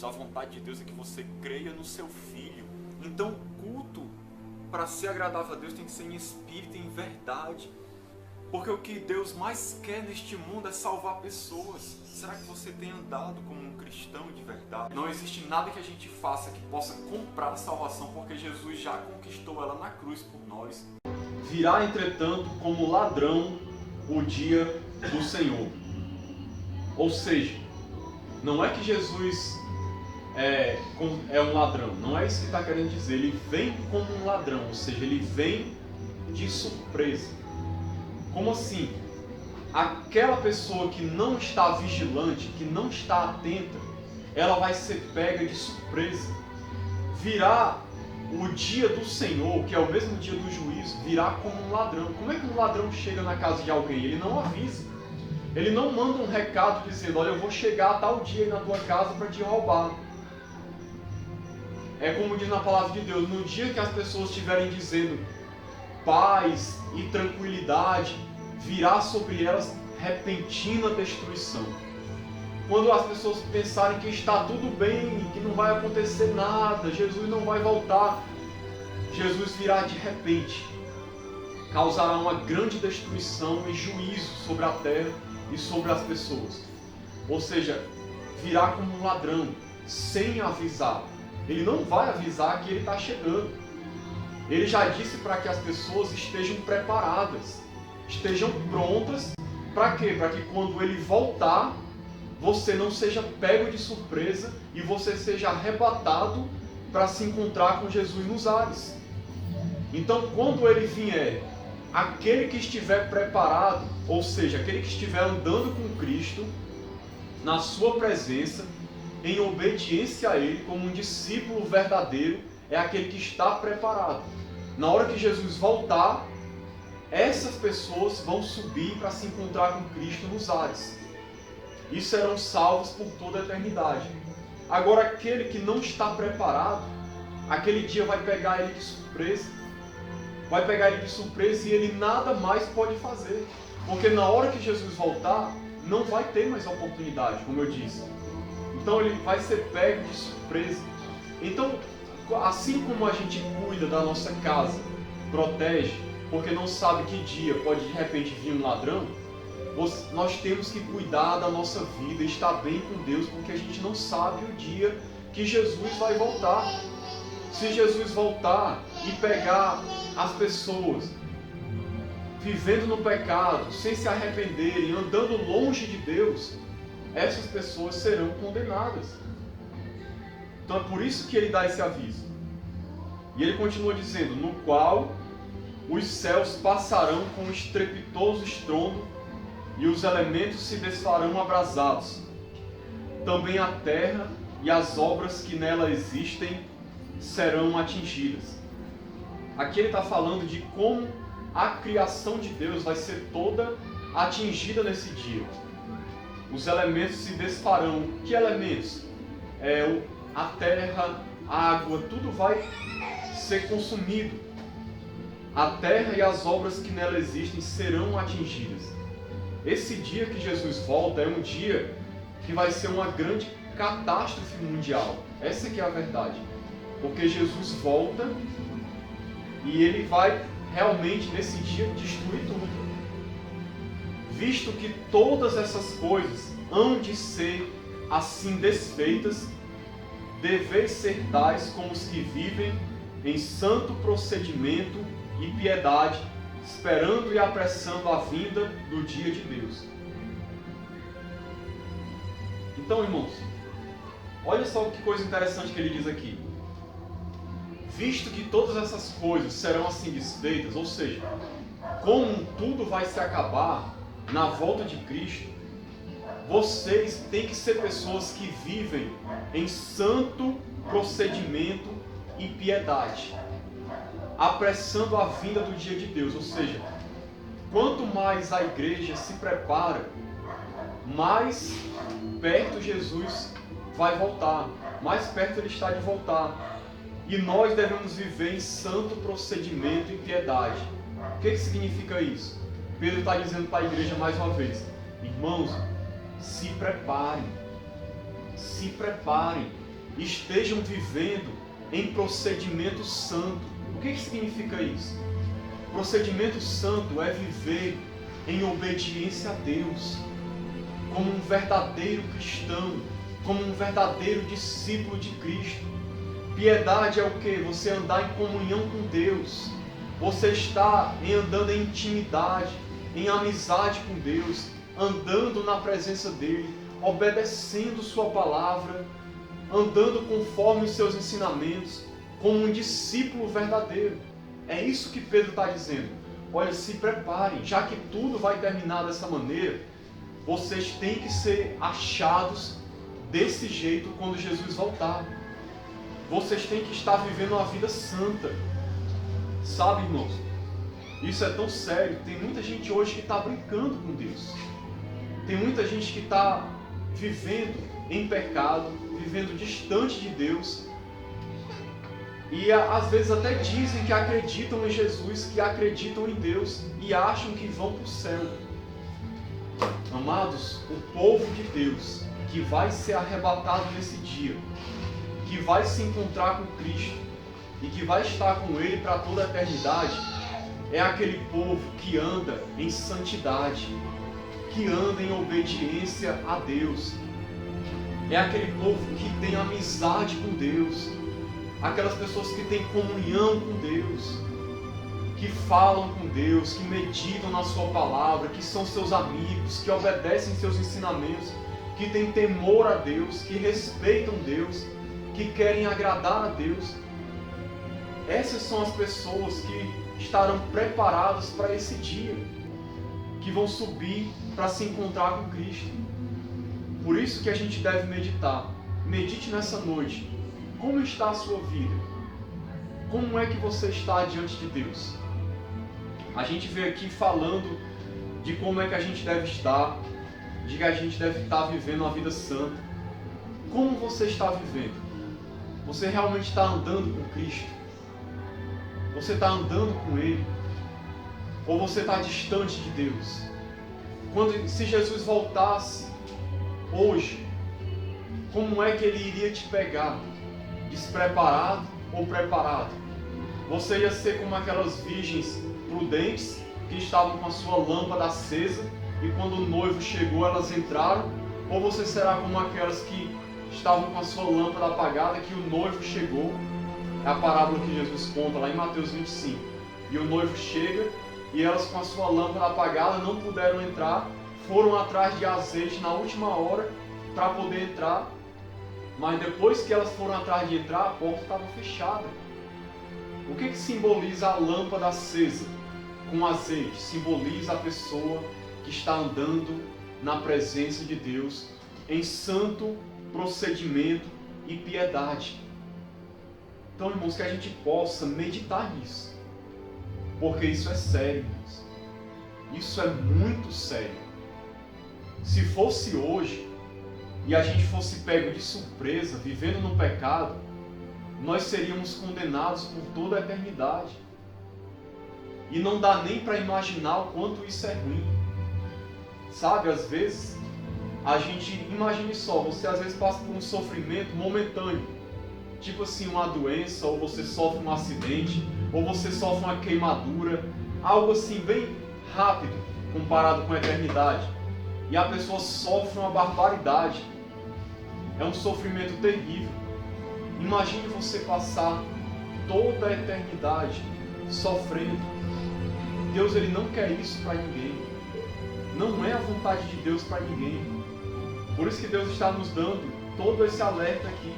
A vontade de Deus é que você creia no seu Filho. Então o culto, para ser agradável a Deus, tem que ser em espírito e em verdade. Porque o que Deus mais quer neste mundo é salvar pessoas. Será que você tem andado como um cristão de verdade? Não existe nada que a gente faça que possa comprar a salvação, porque Jesus já conquistou ela na cruz por nós. Virá, entretanto, como ladrão o dia do Senhor. Ou seja, não é que Jesus é um ladrão, não é isso que está querendo dizer. Ele vem como um ladrão, ou seja, ele vem de surpresa. Como assim? Aquela pessoa que não está vigilante, que não está atenta, ela vai ser pega de surpresa. Virá o dia do Senhor, que é o mesmo dia do juízo, virá como um ladrão. Como é que um ladrão chega na casa de alguém? Ele não avisa. Ele não manda um recado dizendo: olha, eu vou chegar a tal dia aí na tua casa para te roubar. É como diz na palavra de Deus: no dia que as pessoas estiverem dizendo paz e tranquilidade, virá sobre elas repentina destruição. Quando as pessoas pensarem que está tudo bem, que não vai acontecer nada, Jesus não vai voltar, Jesus virá de repente, causará uma grande destruição e juízo sobre a terra e sobre as pessoas. Ou seja, virá como um ladrão, sem avisar. Ele não vai avisar que ele está chegando. Ele já disse para que as pessoas estejam preparadas, estejam prontas. Para quê? Para que quando ele voltar, você não seja pego de surpresa e você seja arrebatado para se encontrar com Jesus nos ares. Então, quando ele vier, aquele que estiver preparado, ou seja, aquele que estiver andando com Cristo, na sua presença, em obediência a Ele, como um discípulo verdadeiro, é aquele que está preparado. Na hora que Jesus voltar, essas pessoas vão subir para se encontrar com Cristo nos ares. E serão salvos por toda a eternidade. Agora, aquele que não está preparado, aquele dia vai pegar ele de surpresa. Vai pegar ele de surpresa e ele nada mais pode fazer. Porque na hora que Jesus voltar, não vai ter mais oportunidade, como eu disse. Então ele vai ser pego de surpresa. Então, assim como a gente cuida da nossa casa, protege, porque não sabe que dia pode de repente vir um ladrão, nós temos que cuidar da nossa vida, estar bem com Deus, porque a gente não sabe o dia que Jesus vai voltar. Se Jesus voltar e pegar as pessoas vivendo no pecado, sem se arrependerem, andando longe de Deus, essas pessoas serão condenadas. Então é por isso que ele dá esse aviso. E ele continua dizendo: no qual os céus passarão com um estrepitoso estrondo e os elementos se desfarão abrasados. Também a terra e as obras que nela existem serão atingidas. Aqui ele está falando de como a criação de Deus vai ser toda atingida nesse dia. Os elementos se desfarão. Que elementos? A terra, a água, tudo vai ser consumido. A terra e as obras que nela existem serão atingidas. Esse dia que Jesus volta é um dia que vai ser uma grande catástrofe mundial. Essa que é a verdade. Porque Jesus volta e ele vai realmente nesse dia destruir tudo. Visto que todas essas coisas hão de ser assim desfeitas, deveis ser tais como os que vivem em santo procedimento e piedade, esperando e apressando a vinda do dia de Deus. Então, irmãos, olha só que coisa interessante que ele diz aqui. Visto que todas essas coisas serão assim desfeitas, ou seja, como tudo vai se acabar na volta de Cristo, vocês têm que ser pessoas que vivem em santo procedimento e piedade, apressando a vinda do dia de Deus. Ou seja, quanto mais a igreja se prepara, mais perto Jesus vai voltar, mais perto ele está de voltar. E nós devemos viver em santo procedimento e piedade. O que significa isso? Pedro está dizendo para a igreja mais uma vez: irmãos, se preparem. se preparem, estejam vivendo em procedimento santo. O que significa isso? Procedimento santo é viver em obediência a Deus, como um verdadeiro cristão, como um verdadeiro discípulo de Cristo. Piedade é o quê? Você andar em comunhão com Deus. Você está andando em intimidade, em amizade com Deus, andando na presença dEle, obedecendo Sua palavra, andando conforme os seus ensinamentos, como um discípulo verdadeiro. É isso que Pedro está dizendo. Olha, se preparem, já que tudo vai terminar dessa maneira, vocês têm que ser achados desse jeito quando Jesus voltar. Vocês têm que estar vivendo uma vida santa. Sabe, irmãos? Isso é tão sério. Tem muita gente hoje que está brincando com Deus. Tem muita gente que está vivendo em pecado, vivendo distante de Deus. E às vezes até dizem que acreditam em Jesus, que acreditam em Deus e acham que vão para o céu. Amados, o povo de Deus que vai ser arrebatado nesse dia, que vai se encontrar com Cristo e que vai estar com Ele para toda a eternidade, é aquele povo que anda em santidade, que anda em obediência a Deus. É aquele povo que tem amizade com Deus, aquelas pessoas que têm comunhão com Deus, que falam com Deus, que meditam na Sua palavra, que são seus amigos, que obedecem seus ensinamentos, que têm temor a Deus, que respeitam Deus, que querem agradar a Deus. Essas são as pessoas que estarão preparadas para esse dia, que vão subir para se encontrar com Cristo. Por isso que a gente deve meditar. Medite nessa noite. Como está a sua vida? Como é que você está diante de Deus? A gente veio aqui falando de como é que a gente deve estar, de que a gente deve estar vivendo uma vida santa. Como você está vivendo? Você realmente está andando com Cristo? Você está andando com Ele? Ou você está distante de Deus? Se Jesus voltasse hoje, como é que Ele iria te pegar? Despreparado ou preparado? Você ia ser como aquelas virgens prudentes que estavam com a sua lâmpada acesa e quando o noivo chegou elas entraram? Ou você será como aquelas que estavam com a sua lâmpada apagada que o noivo chegou? É a parábola que Jesus conta lá em Mateus 25. E o noivo chega e elas com a sua lâmpada apagada não puderam entrar, foram atrás de azeite na última hora para poder entrar. Mas depois que elas foram atrás de entrar, a porta estava fechada. O que simboliza a lâmpada acesa com azeite? Simboliza a pessoa que está andando na presença de Deus em santo procedimento e piedade. Então, irmãos, que a gente possa meditar nisso. Porque isso é sério, irmãos. Isso é muito sério. Se fosse hoje, e a gente fosse pego de surpresa, vivendo no pecado, nós seríamos condenados por toda a eternidade. E não dá nem para imaginar o quanto isso é ruim. Sabe, às vezes, a gente, imagine só, você às vezes passa por um sofrimento momentâneo. Tipo assim, uma doença, ou você sofre um acidente, ou você sofre uma queimadura, algo assim bem rápido, comparado com a eternidade. E a pessoa sofre uma barbaridade. É um sofrimento terrível. Imagine você passar toda a eternidade sofrendo. Deus, Ele não quer isso para ninguém. Não é a vontade de Deus para ninguém. Por isso que Deus está nos dando todo esse alerta aqui.